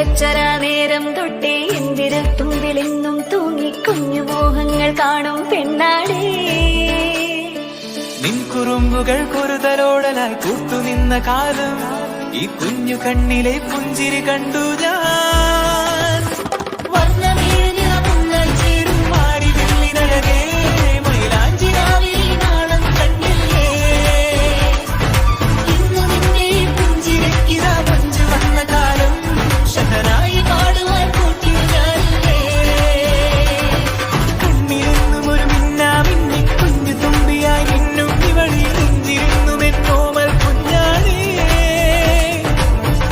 പിച്ചവച്ചരാ നേരം തൊട്ടേ എന്തിരൽ തുമ്പിലെന്നും തൂങ്ങി കുഞ്ഞു മോഹങ്ങൾ കാണും പെണ്ണാടേ. നിൻ കുറുമ്പുകൾ കുറുതലോടലായി കൂട്ടുനിന്ന കാലം ഈ കുഞ്ഞു കണ്ണിലെ പുഞ്ചിരി കണ്ടു ഞാൻ. ചേരും മാറി വെള്ളിനഴകേ മൈലാഞ്ചിരാവിൽ നാളം കണ്ണില്ലേ. ഇന്നു നിന്നെ പുഞ്ചിരിക്കിതാ പഞ്ചു വന്ന കാലം ശതനായി പാടുവാൻ കൂട്ടി ഞാനില്ലേ. കണ്ണിലെന്നും ഒരു മിന്നാമിന്നി കുഞ്ഞു തുമ്പിയായി മിന്നും ഇവളി നെഞ്ചിരുന്നു മെന്നോമൽ കുഞ്ഞാണേ.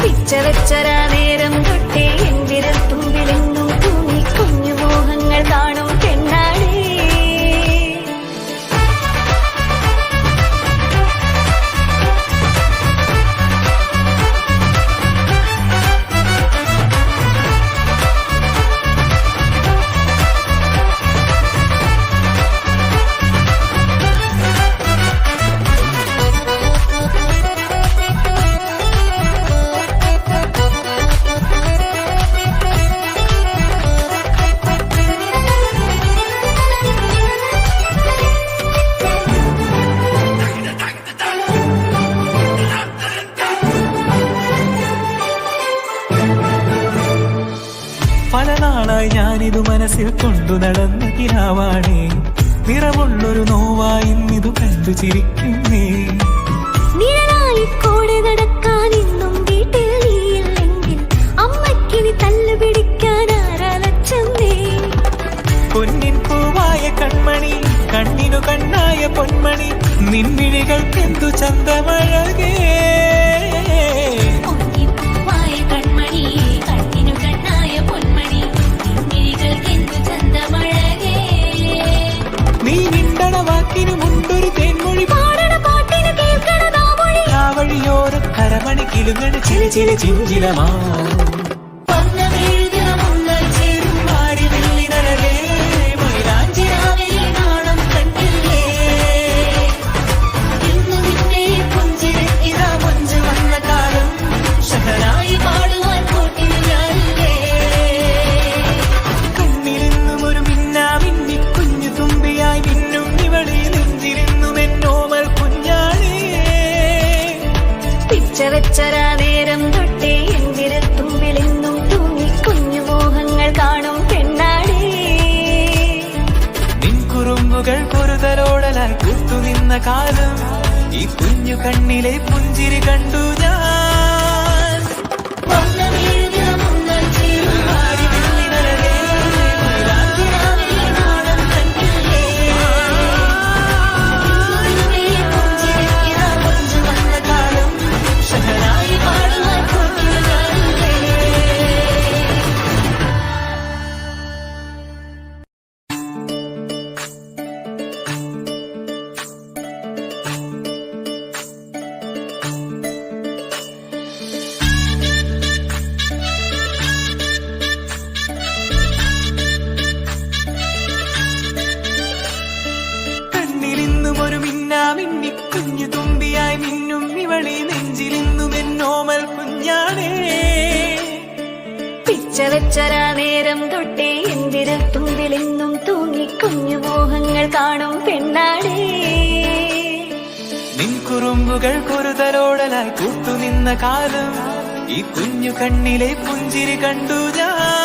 പിച്ചവച്ചരാ നേരം തൊട്ടേ എന്തിരൽ തുമ്പിലെന്നും തൂങ്ങി കുഞ്ഞു മോഹങ്ങൾ കാണും പെണ്ണാടേ. പല നാളായി ഞാനിതു മനസ്സിൽ കൊണ്ടു നടന്ന കിനാവാണേ. നിറമുള്ളൊരു നോവായി ഇന്നിതു കണ്ടു ചിരിക്കുന്നേ. നിഴലായി കൂടെ നടക്കാൻ ഇന്നും വീട്ടിൽ നീയില്ലെങ്കിൽ അമ്മക്കിനി തല്ലു പിടിക്കാൻ ആരാലച്ചെന്നേ. പൊന്നിൻ പൂവായ കൺമണി കണ്ണിനു കണ്ണായ പൊന്മണി നിൻമിഴികൾക്കെന്തു ചന്തമഴകേ. നീ മിണ്ടണ വാക്കിനു മുണ്ടൊരു തേൻമൊഴി പാടണ പാട്ടിന് കേൾക്കണതാ മൊഴി. ആ വഴിയോര കരമണി കിലുങ്ങണ ചില ചില ചിഞ്ചിലമാ. പിച്ചവച്ചരാ നേരം തൊട്ടേ എന്തിരൽ തുമ്പിലെന്നും തൂങ്ങി കുഞ്ഞു മോഹങ്ങൾ കാണും പെണ്ണാടേ. നിൻ കുറുമ്പുകൾ കുറുതലോടലായി കൂട്ടുനിന്ന കാലം ഈ കുഞ്ഞു കണ്ണിലെ പുഞ്ചിരി കണ്ടു ഞാൻ. കുഞ്ഞു തുമ്പിയായി മിന്നും ഇവളി നെഞ്ചിലിന്നും എന്നോമൽ കുഞ്ഞാണേ. പിച്ചവച്ചരാ നേരം തൊട്ടേ എന്തിരൽ തുമ്പിലെന്നും തൂങ്ങി കുഞ്ഞു മോഹങ്ങൾ കാണും പെണ്ണാടേ. നിൻ കുറുമ്പുകൾ കുറുതലോടലായി കൂട്ടുനിന്ന കാലം ഈ കുഞ്ഞു കണ്ണിലെ പുഞ്ചിരി കണ്ടു ഞാൻ.